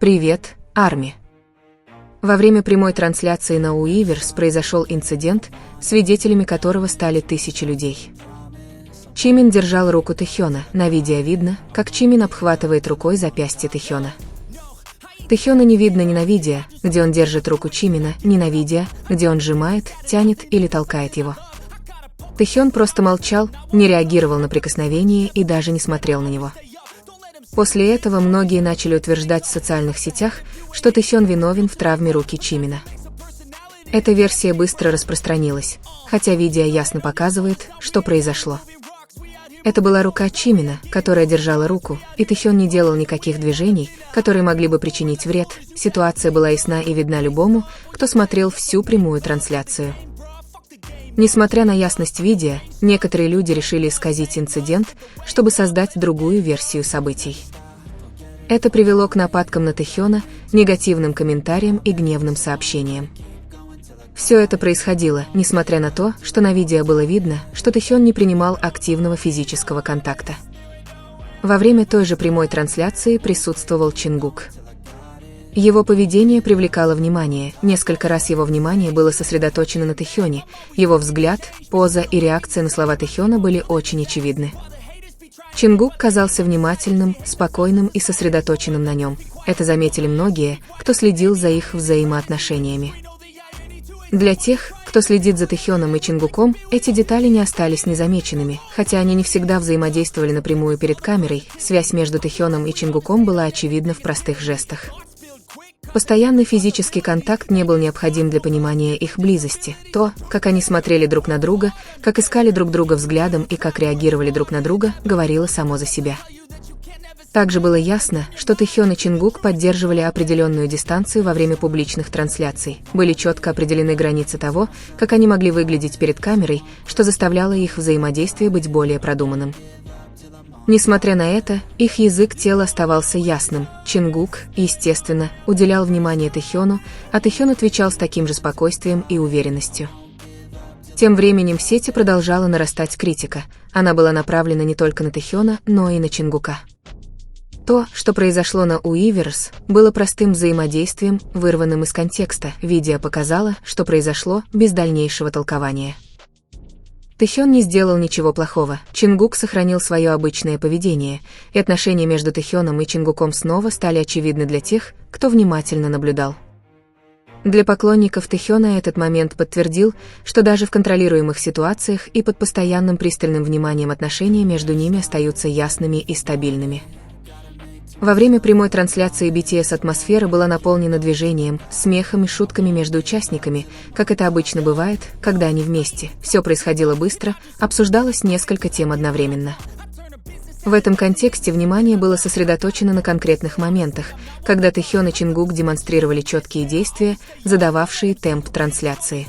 Привет, Арми. Во время прямой трансляции на Уиверс произошел инцидент, свидетелями которого стали тысячи людей. Чимин держал руку Тэхёна. На видео видно, как Чимин обхватывает рукой запястье Тэхёна. Тэхёна не видно ни на видео, где он держит руку Чимина, ни на видео, где он сжимает, тянет или толкает его. Тэхён просто молчал, не реагировал на прикосновение и даже не смотрел на него. После этого многие начали утверждать в социальных сетях, что Тэхён виновен в травме руки Чимина. Эта версия быстро распространилась, хотя видео ясно показывает, что произошло. Это была рука Чимина, которая держала руку, и Тэхён не делал никаких движений, которые могли бы причинить вред. Ситуация была ясна и видна любому, кто смотрел всю прямую трансляцию. Несмотря на ясность видео, некоторые люди решили исказить инцидент, чтобы создать другую версию событий. Это привело к нападкам на Тэхёна, негативным комментариям и гневным сообщениям. Все это происходило, несмотря на то, что на видео было видно, что Тэхён не принимал активного физического контакта. Во время той же прямой трансляции присутствовал Чингук. Его поведение привлекало внимание, несколько раз его внимание было сосредоточено на Тэхёне, его взгляд, поза и реакция на слова Тэхёна были очень очевидны. Чингук казался внимательным, спокойным и сосредоточенным на нем. Это заметили многие, кто следил за их взаимоотношениями. Для тех, кто следит за Тэхёном и Чингуком, эти детали не остались незамеченными, хотя они не всегда взаимодействовали напрямую перед камерой, связь между Тэхёном и Чингуком была очевидна в простых жестах. Постоянный физический контакт не был необходим для понимания их близости. То, как они смотрели друг на друга, как искали друг друга взглядом и как реагировали друг на друга, говорило само за себя. Также было ясно, что Тэхён и Чингук поддерживали определенную дистанцию во время публичных трансляций. Были четко определены границы того, как они могли выглядеть перед камерой, что заставляло их взаимодействие быть более продуманным. Несмотря на это, их язык тела оставался ясным. Чингук, естественно, уделял внимание Тэхёну, а Тэхён отвечал с таким же спокойствием и уверенностью. Тем временем в сети продолжала нарастать критика. Она была направлена не только на Тэхёна, но и на Чингука. То, что произошло на Уиверс, было простым взаимодействием, вырванным из контекста. Видео показало, что произошло, без дальнейшего толкования. Тэхён не сделал ничего плохого, Чингук сохранил свое обычное поведение, и отношения между Тэхёном и Чингуком снова стали очевидны для тех, кто внимательно наблюдал. Для поклонников Тэхёна этот момент подтвердил, что даже в контролируемых ситуациях и под постоянным пристальным вниманием отношения между ними остаются ясными и стабильными. Во время прямой трансляции BTS атмосфера была наполнена движением, смехом и шутками между участниками, как это обычно бывает, когда они вместе. Все происходило быстро, обсуждалось несколько тем одновременно. В этом контексте внимание было сосредоточено на конкретных моментах, когда Тэхён и Чингук демонстрировали четкие действия, задававшие темп трансляции.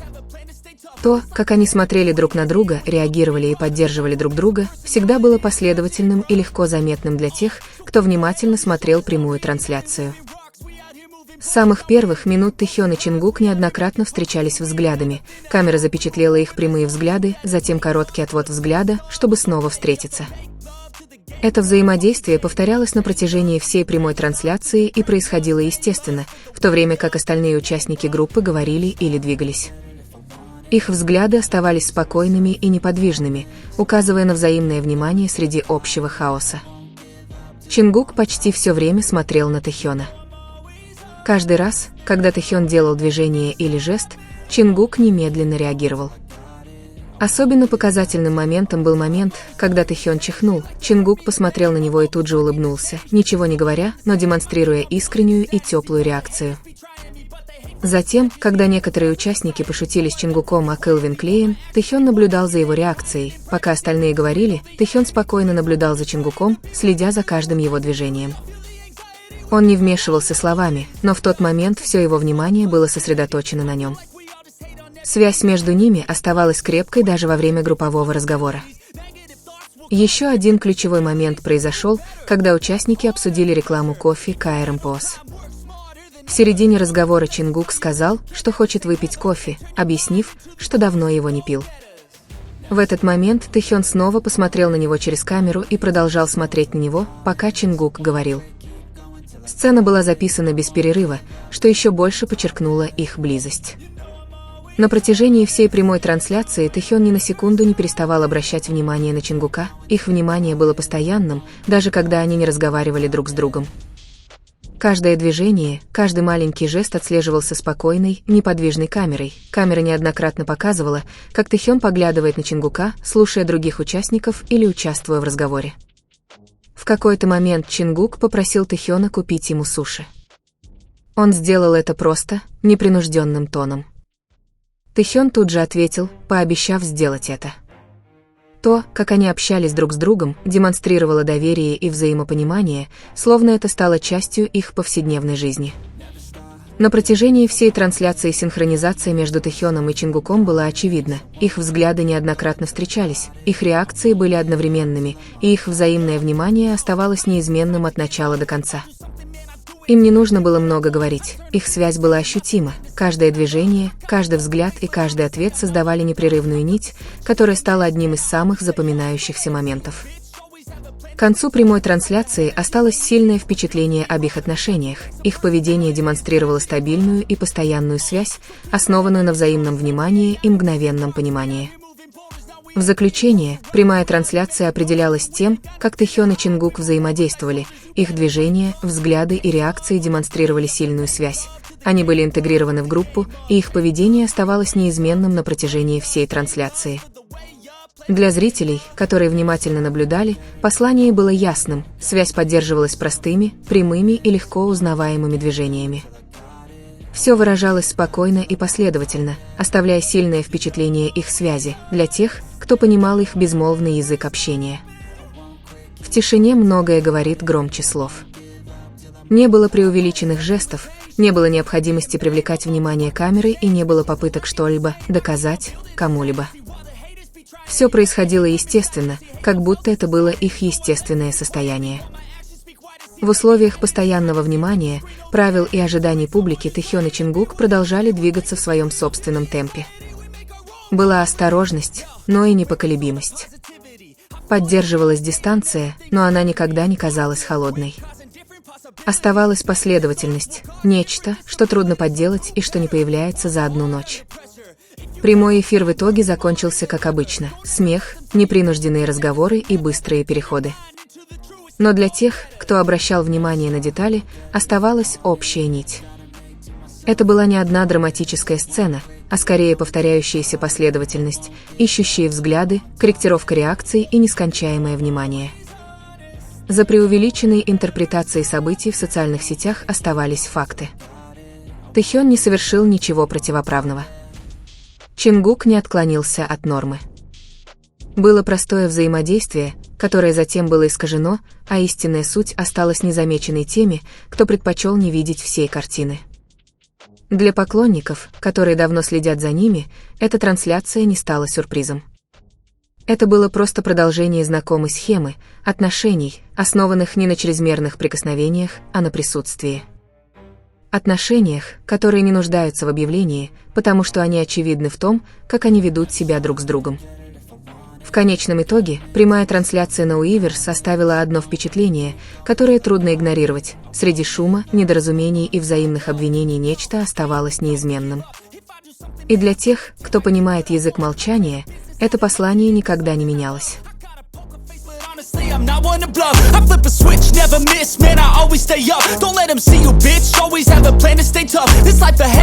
То, как они смотрели друг на друга, реагировали и поддерживали друг друга, всегда было последовательным и легко заметным для тех, кто внимательно смотрел прямую трансляцию. С самых первых минут Тэхён и Чингук неоднократно встречались взглядами, камера запечатлела их прямые взгляды, затем короткий отвод взгляда, чтобы снова встретиться. Это взаимодействие повторялось на протяжении всей прямой трансляции и происходило естественно, в то время как остальные участники группы говорили или двигались. Их взгляды оставались спокойными и неподвижными, указывая на взаимное внимание среди общего хаоса. Чингук почти все время смотрел на Тэхёна. Каждый раз, когда Тэхён делал движение или жест, Чингук немедленно реагировал. Особенно показательным моментом был момент, когда Тэхён чихнул. Чингук посмотрел на него и тут же улыбнулся, ничего не говоря, но демонстрируя искреннюю и теплую реакцию. Затем, когда некоторые участники пошутили с Чингуком о Кэлвин Клейн, Тэхён наблюдал за его реакцией. Пока остальные говорили, Тэхён спокойно наблюдал за Чингуком, следя за каждым его движением. Он не вмешивался словами, но в тот момент все его внимание было сосредоточено на нем. Связь между ними оставалась крепкой даже во время группового разговора. Еще один ключевой момент произошел, когда участники обсудили рекламу кофе KRM POS. В середине разговора Чингук сказал, что хочет выпить кофе, объяснив, что давно его не пил. В этот момент Тэхён снова посмотрел на него через камеру и продолжал смотреть на него, пока Чингук говорил. Сцена была записана без перерыва, что еще больше подчеркнуло их близость. На протяжении всей прямой трансляции Тэхён ни на секунду не переставал обращать внимание на Чингука, их внимание было постоянным, даже когда они не разговаривали друг с другом. Каждое движение, каждый маленький жест отслеживался спокойной, неподвижной камерой. Камера неоднократно показывала, как Тэхён поглядывает на Чингука, слушая других участников или участвуя в разговоре. В какой-то момент Чингук попросил Тэхёна купить ему суши. Он сделал это просто, непринужденным тоном. Тэхён тут же ответил, пообещав сделать это. То, как они общались друг с другом, демонстрировало доверие и взаимопонимание, словно это стало частью их повседневной жизни. На протяжении всей трансляции синхронизация между Тэхёном и Чингуком была очевидна, их взгляды неоднократно встречались, их реакции были одновременными, и их взаимное внимание оставалось неизменным от начала до конца. Им не нужно было много говорить, их связь была ощутима, каждое движение, каждый взгляд и каждый ответ создавали непрерывную нить, которая стала одним из самых запоминающихся моментов. К концу прямой трансляции осталось сильное впечатление об их отношениях, их поведение демонстрировало стабильную и постоянную связь, основанную на взаимном внимании и мгновенном понимании. В заключение, прямая трансляция определялась тем, как Тэхён и Чингук взаимодействовали, их движения, взгляды и реакции демонстрировали сильную связь. Они были интегрированы в группу, и их поведение оставалось неизменным на протяжении всей трансляции. Для зрителей, которые внимательно наблюдали, послание было ясным, связь поддерживалась простыми, прямыми и легко узнаваемыми движениями. Все выражалось спокойно и последовательно, оставляя сильное впечатление их связи для тех, кто понимал их безмолвный язык общения. В тишине многое говорит громче слов. Не было преувеличенных жестов, не было необходимости привлекать внимание камеры и не было попыток что-либо доказать кому-либо. Все происходило естественно, как будто это было их естественное состояние. В условиях постоянного внимания, правил и ожиданий публики Тэхён и Чингук продолжали двигаться в своем собственном темпе. Была осторожность, но и непоколебимость. Поддерживалась дистанция, но она никогда не казалась холодной. Оставалась последовательность, нечто, что трудно подделать и что не появляется за одну ночь. Прямой эфир в итоге закончился как обычно: смех, непринужденные разговоры и быстрые переходы. Но для тех, кто обращал внимание на детали, оставалась общая нить. Это была не одна драматическая сцена, а скорее повторяющаяся последовательность, ищущие взгляды, корректировка реакций и нескончаемое внимание. За преувеличенной интерпретацией событий в социальных сетях оставались факты. Тэхён не совершил ничего противоправного. Чингук не отклонился от нормы. Было простое взаимодействие, которое затем было искажено, а истинная суть осталась незамеченной теми, кто предпочел не видеть всей картины. Для поклонников, которые давно следят за ними, эта трансляция не стала сюрпризом. Это было просто продолжение знакомой схемы, отношений, основанных не на чрезмерных прикосновениях, а на присутствии. Отношениях, которые не нуждаются в объявлении, потому что они очевидны в том, как они ведут себя друг с другом. В конечном итоге, прямая трансляция на Уиверс оставила одно впечатление, которое трудно игнорировать: среди шума, недоразумений и взаимных обвинений нечто оставалось неизменным. И для тех, кто понимает язык молчания, это послание никогда не менялось. I'm not one to bluff. I flip a switch, never miss, man, I always stay up. Don't let them see you, bitch, always have a plan to stay tough. This life ahead